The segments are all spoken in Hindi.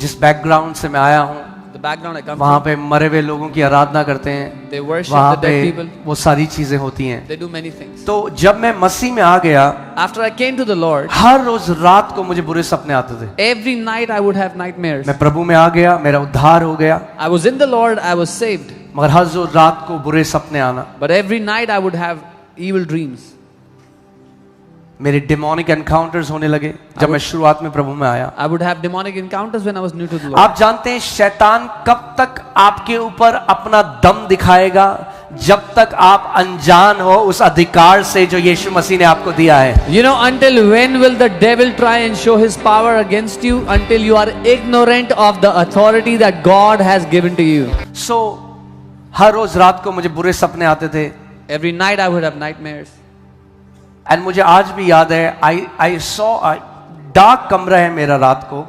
जिस बैकग्राउंड से मैं आया हूँ, the background I come वहाँ from, पे मरे हुए लोगों की आराधना करते हैं, they worship वहाँ the पे dead people. वो सारी चीजें होती हैं। They do many things. तो जब मैं मसीह में आ गया, After I came to the Lord, हर रोज रात को मुझे बुरे सपने आते थे। every night I would have nightmares. मैं प्रभु में आ गया, मेरा उद्धार हो गया, I was in the Lord, I was saved. मगर हर रोज रात को बुरे सपने आना, But every night I would have evil dreams. मेरे डेमोनिक एनकाउंटर्स होने लगे जब मैं शुरुआत में प्रभु में आया। I would have demonic encounters when I was new to the Lord. आप जानते हैं शैतान कब तक आपके ऊपर अपना दम दिखाएगा? जब तक आप अनजान हो उस अधिकार से जो यीशु मसीह ने आपको दिया है। You know, until when will the devil try and show his power against you? Until you are ignorant of the authority that God has given to you. So हर रोज रात को मुझे बुरे सपने आते थे। Every night I would have nightmares. And मुझे आज भी याद है, आई सॉ डार्क कमरा है मेरा रात को,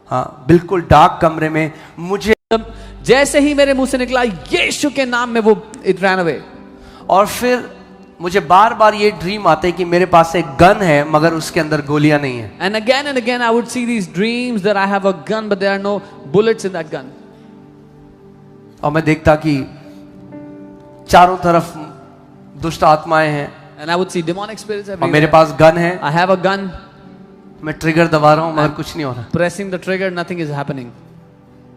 हाँ बिल्कुल डार्क कमरे में मुझे, जैसे ही मेरे मुंह से निकला यीशु के नाम में, वो it ran away. और फिर मुझे बार बार ये ड्रीम आते हैं कि मेरे पास एक गन है मगर उसके अंदर गोलियां नहीं है। And again I would see these dreams that I have a gun but there are no bullets in that gun. और मैं देखता कि चारों तरफ दुष्ट आत्माएं हैं And I would see demonic spirits और मेरे everywhere. पास गन है, I have a gun. मैं ट्रिगर दबा रहा हूं मगर कुछ नहीं हो रहा। Pressing the trigger, nothing is happening.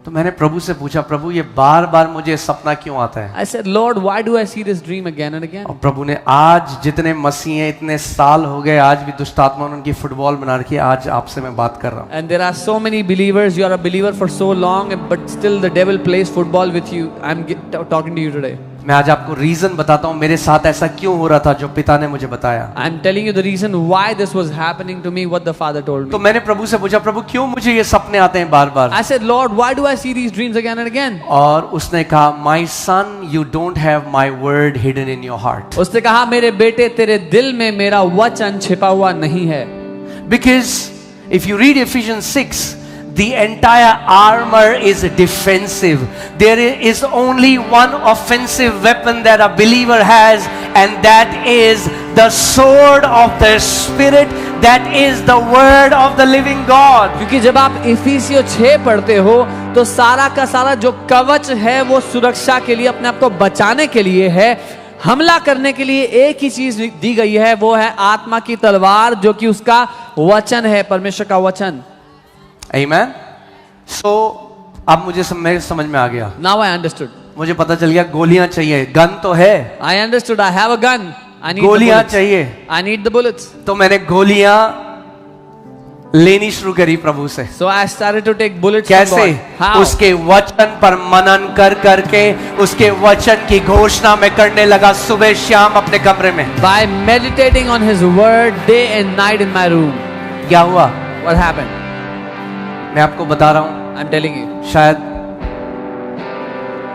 तो मैंने प्रभु से पूछा, प्रभु ये बार बार मुझे सपना क्यों आता है? I said, Lord, why do I see this dream again and again? और प्रभु ने, आज जितने मसीह हैं, इतने साल हो गए, आज भी दुष्ट आत्मा ने उनकी फुटबॉल बना रखी है, आज आपसे मैं बात कर रहा हूँ। And there are so many believers, you are a believer for so long, but still the devil plays football with you. I'm talking to you today. मैं आज आपको रीजन बताता हूँ मेरे साथ ऐसा क्यों हो रहा था जो पिता ने मुझे बताया। I'm telling you the reason why this was happening to me, what the Father told तो me. मैंने प्रभु से पूछा, प्रभु क्यों मुझे ये सपने आते हैं बार बार? I said, Lord, why do I see these dreams again and again? और उसने कहा, My son, you don't have my word hidden in your heart. उसने कहा, मेरे बेटे, तेरे दिल में मेरा वचन छिपा हुआ नहीं है। Because if you read Ephesians 6, the entire armor is defensive. There is only one offensive weapon that a believer has, and that is the sword of the Spirit, that is the word of the living God. क्योंकि जब आप इफिसियों 6 पढ़ते हो तो सारा का सारा जो कवच है वो सुरक्षा के लिए, अपने आप को बचाने के लिए है। हमला करने के लिए एक ही चीज दी गई है, वो है आत्मा की तलवार, जो कि उसका वचन है, परमेश्वर का वचन। Amen. So अब मुझे मेरे समझ में आ गया। Now I understood. मुझे पता चल गया गोलियां चाहिए, गन तो है, I understood. I have a gun. I need the गोलियां bullets. चाहिए। I need the bullets. तो मैंने गोलियां लेनी शुरू करी प्रभु से। So I started to take bullets कैसे? from God. How? उसके वचन पर मनन कर करके उसके वचन की घोषणा में करने लगा सुबह शाम अपने कमरे में। By meditating on His word day and night in my room. क्या हुआ? What happened? मैं आपको बता रहा हूं, I'm telling you. शायद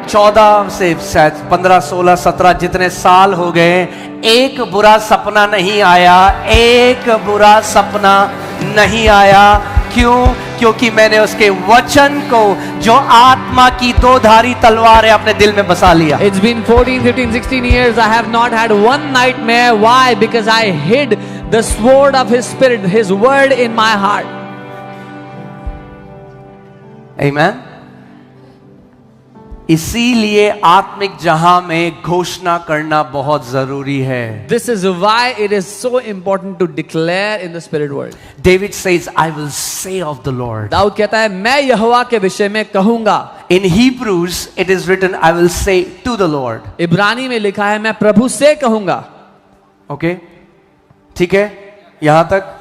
14 से शायद 15, 16, 17 जितने साल हो गए, एक बुरा सपना नहीं आया, एक बुरा सपना नहीं आया। क्यों? क्योंकि मैंने उसके वचन को, जो आत्मा की दोधारी तलवार है, अपने दिल में बसा लिया। It's been 14, 15, 16 years. I have not had one nightmare. Why? Because I hid the sword of His Spirit, His word in my heart. Amen. इसीलिए आत्मिक जहां में घोषणा करना बहुत जरूरी है। This is why it is so important to declare in the spirit world. David says, I will say of the Lord. Dawood कहता है, मैं यहोवा के विषय में कहूंगा। In Hebrews it is written, I will say to the Lord. इब्रानी में लिखा है, मैं प्रभु से कहूंगा। ओके, ठीक है यहां तक।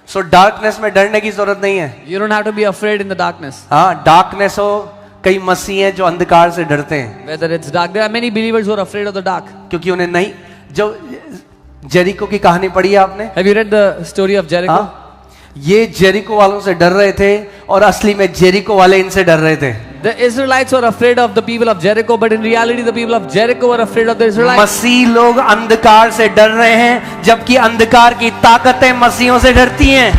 सो डार्कनेस में डरने की जरूरत नहीं है। You don't have to be afraid in the darkness. हाँ, डार्कनेस हो, कई मसीह हैं जो अंधकार से डरते हैं, Whether it's dark, there are many believers who are afraid of the dark. क्योंकि उन्हें नहीं, जो जेरिको की कहानी पढ़ी है आपने? Have you read the story of Jericho? हाँ, ये जेरिको वालों से डर रहे थे और असली में जेरिको वाले इनसे डर रहे थे। The Israelites were afraid of the people of Jericho, but in reality the people of Jericho were afraid of the Israelites. मसीह लोग अंधकार से डर रहे हैं, जबकि अंधकार की ताकतें मसीहों से डरती हैं।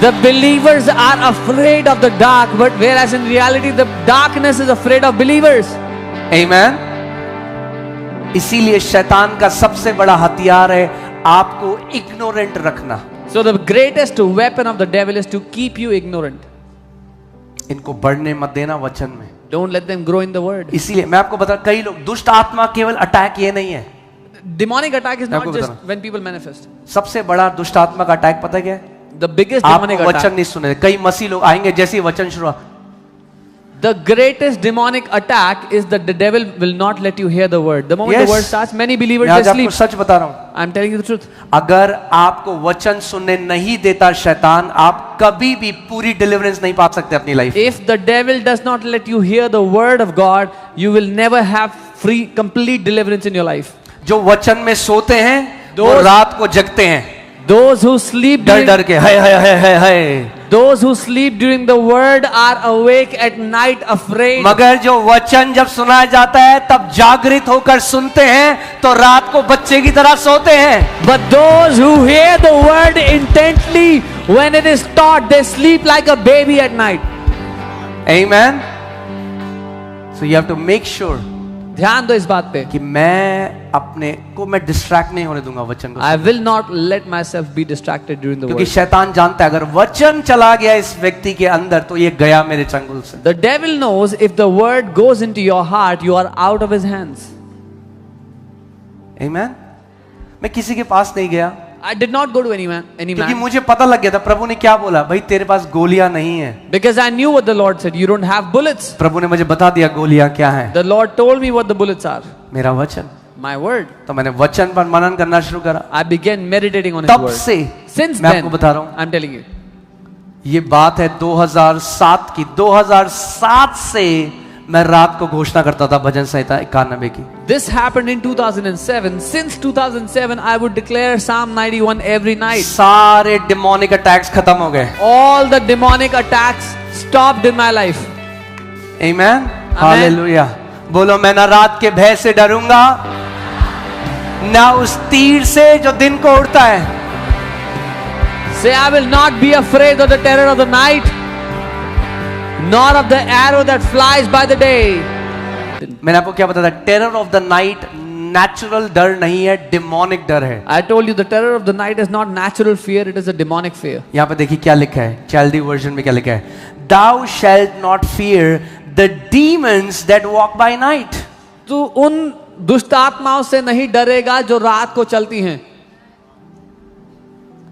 The believers are afraid of the dark, but whereas in reality the darkness is afraid of believers. Amen. इसीलिए शैतान का सबसे बड़ा हथियार है आपको इग्नोरेंट रखना। So the greatest weapon of the devil is to keep you ignorant. इनको बढ़ने मत देना वचन में। Don't let them grow in the word. इसीलिए मैं आपको बता, कई लोग, दुष्ट आत्मा केवल अटैक ये नहीं है। Demonic attack is आपको not just बताना। when people manifest. सबसे बड़ा दुष्ट आत्मा का अटैक पता है क्या है? The biggest आप demonic वचन attack. नहीं सुने। कई मसीह लोग आएंगे जैसे ही वचन शुरू, The greatest demonic attack is that the devil will not let you hear the word. The moment Yes. the word starts, many believers मैं आज they आपको sleep. सच बता रहा हूं, I'm telling you the truth. अगर आपको वचन सुनने नहीं देता शैतान, आप कभी भी पूरी डिलीवरेंस नहीं पा सकते अपनी life. If the devil does not let you hear the word of God, you will never have free, complete deliverance in your life. जो वचन में सोते हैं वो Those- रात को जगते हैं Those who sleep डर during, डर के, हाय हाय हाय हाय हाय। those who sleep during the word are awake at night afraid. मगर जो वचन जब सुनाया जाता है तब जागृत होकर सुनते हैं तो रात को बच्चे की तरह सोते हैं। But those who hear the word intently, when it is taught, they sleep like a baby at night. Amen. So you have to make sure ध्यान दो इस बात पे. कि मैं अपने को मैं डिस्ट्रैक्ट नहीं होने दूंगा वचन को। I will not let myself be distracted during the क्योंकि word. शैतान जानता है अगर वचन चला गया इस व्यक्ति के अंदर तो ये गया मेरे चंगुल से। The devil knows if the word goes into your heart, you are out of his hands. Amen. मैं किसी के पास नहीं गया I did not go to any man. क्योंकि मुझे पता लग गया था प्रभु ने क्या बोला, भाई तेरे पास गोलियां नहीं है। Because I knew what the Lord said. You don't have bullets. प्रभु ने मुझे बता दिया गोलियां क्या है, The Lord told me what the bullets are. मेरा वचन। My word. तो मैंने वचन पर मनन करना शुरू करा। I began meditating on his तब word. से Since मैं then, आपको बता रहा हूं, I'm telling you. ये बात है 2007 की। 2007 से मैं रात को घोषणा करता था भजन संहिता 91 की। This happened in 2007. Since 2007, I would declare Psalm 91 every night. सारे डिमोनिक अटैक्स खत्म हो गए। All the demonic attacks stopped in my life. Amen. Hallelujah. बोलो मैं ना रात के भय से डरूंगा ना उस तीर से जो दिन को उड़ता है। Say, I will not be afraid of the terror of the night, nor of the arrow that flies by the day. मैंने आपको क्या बताया था, terror of the night natural डर नहीं है, डिमोनिक डर है। I told you the terror of the night is not natural fear, it is a demonic fear. यहां पे देखिए क्या लिखा है, चैल्दी वर्जन में क्या लिखा है, Thou shalt not fear the demons that walk by night. तू उन दुष्ट आत्माओं से नहीं डरेगा जो रात को चलती हैं.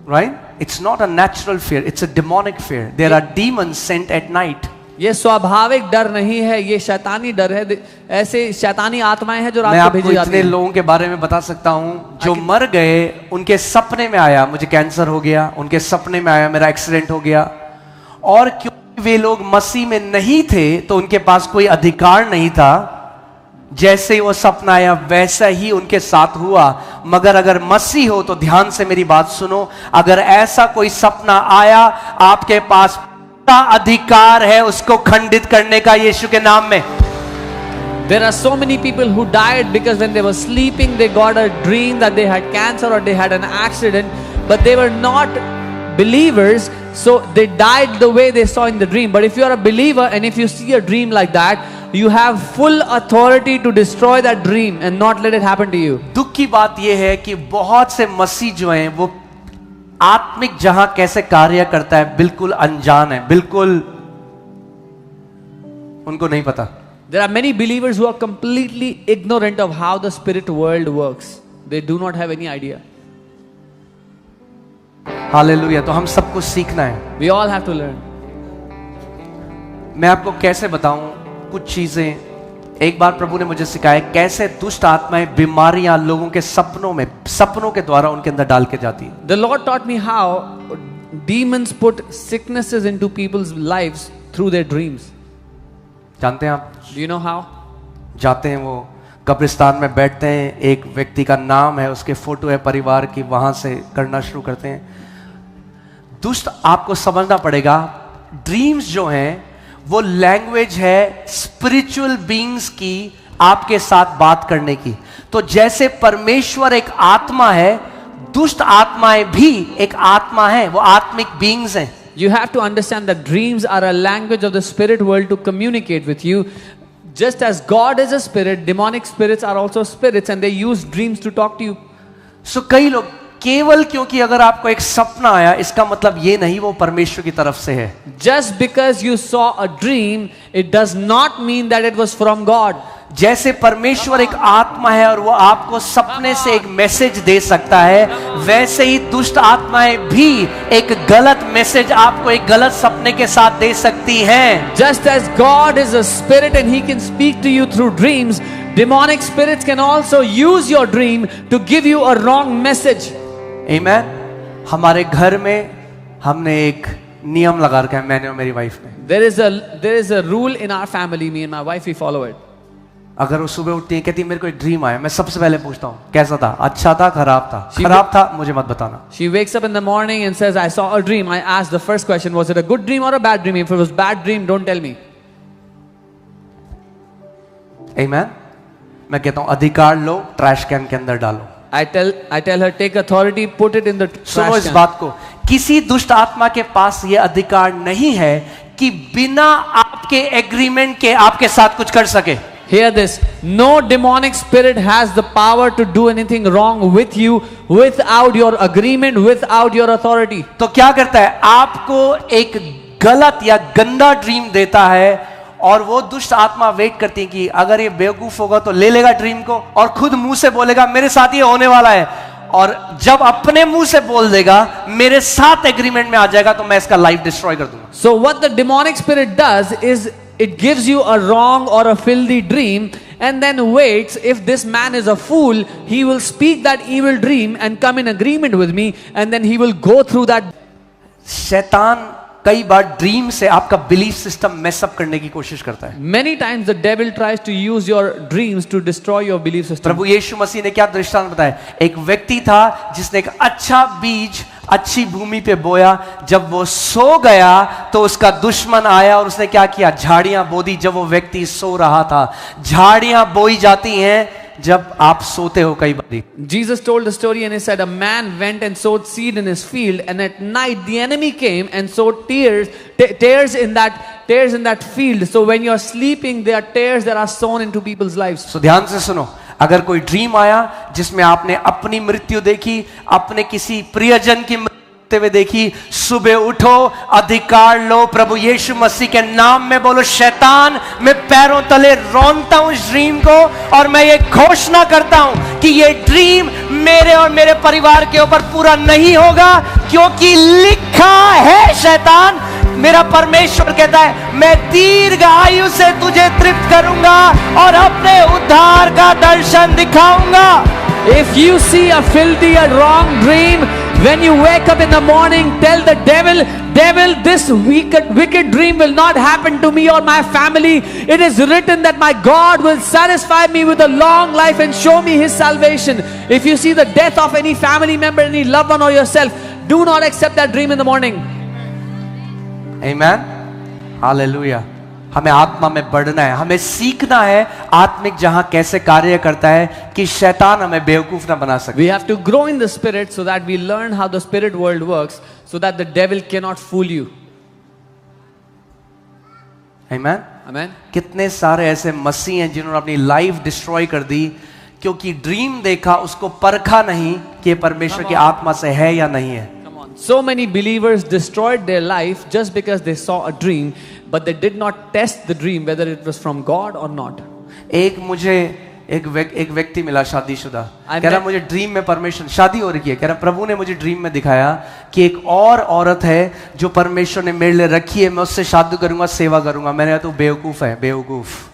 Right? It's not a natural fear, it's a demonic fear. There are demons sent at night. ये स्वाभाविक डर नहीं है, ये शैतानी डर है. ऐसे शैतानी आत्माएं हैं जो मैं रात को आपको भेजी जाती इतने हैं. लोगों के बारे में बता सकता हूं जो मर गए, उनके सपने में आया मुझे कैंसर हो गया, उनके सपने में आया मेरा एक्सीडेंट हो गया, और क्योंकि वे लोग मसीह में नहीं थे तो उनके पास कोई अधिकार नहीं था. जैसे ही वो सपना आया वैसा ही उनके साथ हुआ. मगर अगर मसीह हो तो ध्यान से मेरी बात सुनो, अगर ऐसा कोई सपना आया आपके पास पूरा अधिकार है उसको खंडित करने का यीशु के नाम में. There are so many people who died because when they were sleeping they got a dream that they had cancer or they had an accident, but they were not believers, so they died the way they saw in the dream. But if you are a believer and if you see a dream like that, you have full authority to destroy that dream and not let it happen to you. दुख की बात यह है कि बहुत से मसीह जो हैं वो आत्मिक जहां कैसे कार्य करता है बिल्कुल अनजान है, बिल्कुल उनको नहीं पता. There are many believers who are completely ignorant of how the spirit world works. They do not have any idea. Hallelujah. तो हम सबको सीखना है. We all have to learn. मैं आपको कैसे बताऊं कुछ चीजें. एक बार प्रभु ने मुझे सिखाया कैसे दुष्ट आत्माएं बीमारियां लोगों के सपनों के द्वारा उनके अंदर डाल के जाती है. The Lord taught me how demons put sicknesses into people's lives through their dreams. जानते हैं आप? Do you know how? जाते हैं वो कब्रिस्तान में बैठते हैं, एक व्यक्ति का नाम है, उसके फोटो है परिवार की, वहां से करना शुरू करते हैं. दुष्ट आपको समझना पड़ेगा, ड्रीम्स जो हैं वो लैंग्वेज है स्पिरिचुअल बीइंग्स की आपके साथ बात करने की. तो जैसे परमेश्वर एक आत्मा है, दुष्ट आत्माएं भी एक आत्मा है, वो आत्मिक बीइंग्स हैं. You have to understand that dreams are a language of the spirit world to communicate with you. Just as God is a spirit, demonic spirits are also spirits and they use dreams to talk to you. So कई लोग केवल क्योंकि अगर आपको एक सपना आया इसका मतलब ये नहीं वो परमेश्वर की तरफ से है। Just because you saw a dream, it does not mean that it was from God. जैसे परमेश्वर एक आत्मा है और वो आपको सपने से एक मैसेज दे सकता है, वैसे ही दुष्ट आत्माएं भी एक गलत मैसेज आपको एक गलत सपने के साथ दे सकती हैं। Just as God is a spirit and he can speak to you through dreams, demonic spirits can also use your dream to give you a wrong message. Amen? हमारे घर में हमने एक नियम लगा रखा है, मैंने और मेरी वाइफ ने। There is a rule in our family, me and my wife, we follow it. अगर वो सुबह उठती है कहती है मेरे को एक ड्रीम आया, मैं सबसे पहले पूछता हूँ कैसा था, अच्छा था, खराब था, खराब था मुझे मत बताना। She wakes up in the morning and says, I saw a dream. I asked the first question, was it a good dream or a bad dream? If it was bad dream, don't tell me. Amen? मैं कहता हूँ अधिकार लो, ट्रैश कैन के अंदर डालो। I tell her, take authority, put it in the सुनो trash इस can. बात को, किसी दुष्ट आत्मा के पास ये अधिकार नहीं है कि बिना आपके एग्रीमेंट के आपके साथ कुछ कर सके। Hear this. No demonic spirit has the power to do anything wrong with you without your agreement, without your authority. तो क्या करता है, आपको एक गलत या गंदा ड्रीम देता है और वो दुष्ट आत्मा वेट करती है कि अगर ये बेवकूफ होगा तो ले लेगा ड्रीम को और खुद मुंह से बोलेगा मेरे साथ ये होने वाला है, और जब अपने मुंह से बोल देगा मेरे साथ एग्रीमेंट में आ जाएगा तो मैं इसका लाइफ डिस्ट्रॉय कर दूंगा। So what the demonic spirit does is it gives you a wrong or a filthy dream and then waits. If this man is a fool, he will speak that evil dream and come in agreement with me, and then he will go through that. शैतान कई बार ड्रीम से आपका बिलीफ सिस्टम मेसअप करने की कोशिश करता है। Many times the devil tries to use your dreams to destroy your belief system. प्रभु यीशु मसीह ने क्या दृष्टांत बताया, एक व्यक्ति था जिसने एक अच्छा बीज अच्छी भूमि पे बोया, जब वो सो गया तो उसका दुश्मन आया और उसने क्या किया, झाड़ियां बो दी। जब वो व्यक्ति सो रहा था, झाड़ियां बोई जाती हैं जब आप सोते हो कई बार। Jesus told the story and he said, a man went and sowed seed in his field, and at night the enemy came and sowed tares in that field. So when you are sleeping, there are tares that are sown into people's lives. So ध्यान से सुनो, अगर कोई ड्रीम आया जिसमें आपने अपनी मृत्यु देखी, अपने किसी प्रियजन की हुए देखी, सुबह उठो, अधिकार लो, प्रभु यीशु मसीह के नाम में बोलो, शैतान मैं पैरों तले रौंदता हूं इस ड्रीम को और मैं ये घोषणा करता हूं कि ये ड्रीम मेरे और मेरे परिवार के ऊपर पूरा नहीं होगा, क्योंकि लिखा है, शैतान मेरा परमेश्वर कहता है मैं दीर्घ आयु से तुझे तृप्त करूंगा और अपने उद्धार का दर्शन दिखाऊंगा। If you see a filthy or wrong dream, when you wake up in the morning, tell the devil, this wicked dream will not happen to me or my family. It is written that my God will satisfy me with a long life and show me his salvation. If you see the death of any family member, any loved one or yourself, do not accept that dream in the morning. Amen. Hallelujah. हमें आत्मा में बढ़ना है, हमें सीखना है आत्मिक जहां कैसे कार्य करता है कि शैतान हमें बेवकूफ ना बना सके। We have to grow in the spirit so that we learn how the spirit world works, so that the devil cannot fool you. Amen. Amen. कितने सारे ऐसे मसीह हैं जिन्होंने अपनी लाइफ डिस्ट्रॉय कर दी क्योंकि ड्रीम देखा, उसको परखा नहीं कि परमेश्वर की आत्मा से है या नहीं है। So many believers destroyed their life just because they saw a dream, but they did not test the dream whether it was from God or not. मुझे एक व्यक्ति मिला शादीशुदा, कह रहा मुझे ड्रीम में परमेश्वर, शादी हो रही है, कह रहा प्रभु ने मुझे ड्रीम में दिखाया कि एक और औरत है जो परमेश्वर ने मेरे लिए रखी है, मैं उससे शादी करूंगा, सेवा करूंगा। मैंने कहा तू बेवकूफ है, बेवकूफ।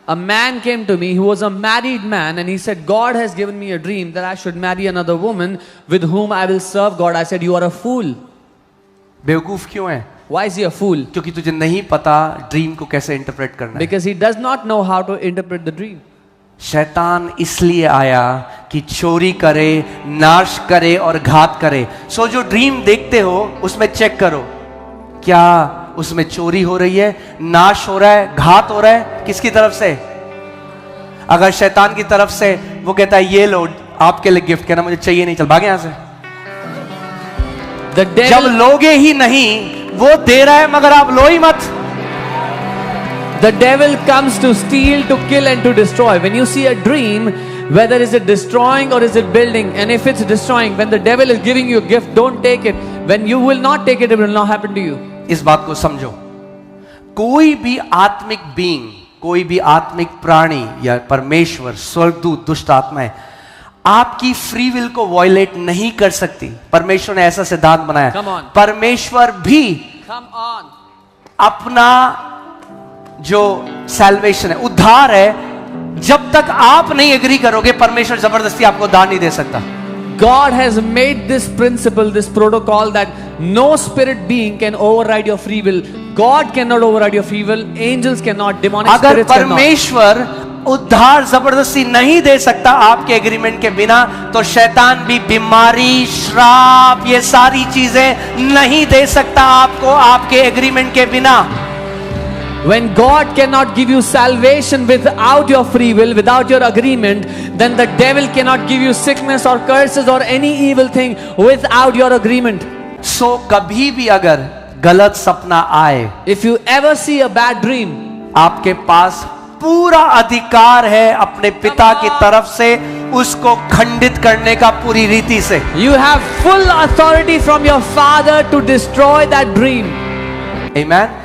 A man came to me who was a married man and he said, God has given me a dream that I should marry another woman with whom I will serve God. I said, you are a fool. बेवकूफ क्यों है? Why is he a fool? क्योंकि तुझे नहीं पता ड्रीम को कैसे इंटरप्रेट करना है। Because he does not know how to interpret the dream. शैतान इसलिए आया कि चोरी करे, नाश करे और घात करे। सो जो ड्रीम देखते हो उसमें चेक करो, क्या उसमें चोरी हो रही है, नाश हो रहा है, घात हो रहा है, किसकी तरफ से? अगर शैतान की तरफ से, वो कहता है ये लो आपके लिए गिफ्ट, कहना मुझे चाहिए नहीं, चल भागे यहां से। जब लोगे ही नहीं, वो दे रहा है मगर आप लो ही मत। The devil comes to steal, to kill and to destroy. When you see a dream whether is it destroying or is it building. And if it's destroying, when the devil is giving you a gift, don't take it. When you will not take it, it will not happen to you. इस बात को समझो, कोई भी आत्मिक बीइंग, कोई भी आत्मिक प्राणी या परमेश्वर, स्वर्गदूत, दुष्ट आत्माएं आपकी फ्री विल को वॉयलेट नहीं कर सकती। परमेश्वर ने ऐसा सिद्धांत बनाया। Come on. परमेश्वर भी Come on. अपना जो सैल्वेशन है, उद्धार है, जब तक आप नहीं एग्री करोगे, परमेश्वर जबरदस्ती आपको उद्धार नहीं दे सकता। God has made this principle, this protocol, that no spirit being can override your free will. God cannot override your free will. Angels cannot. Demonic अगर spirits cannot. परमेश्वर उद्धार जबरदस्ती नहीं दे सकता आपके एग्रीमेंट के बिना, तो शैतान भी बीमारी, श्राप, ये सारी चीजें नहीं दे सकता आपको आपके एग्रीमेंट के बिना। When God cannot give you salvation without your free will, without your agreement, then the devil cannot give you sickness or curses or any evil thing without your agreement. सो कभी भी अगर गलत सपना आए, If you ever see a bad dream, आपके पास पूरा अधिकार है अपने पिता की तरफ से उसको खंडित करने का, पूरी रीति से। you have full authority from your father to destroy that dream. Amen.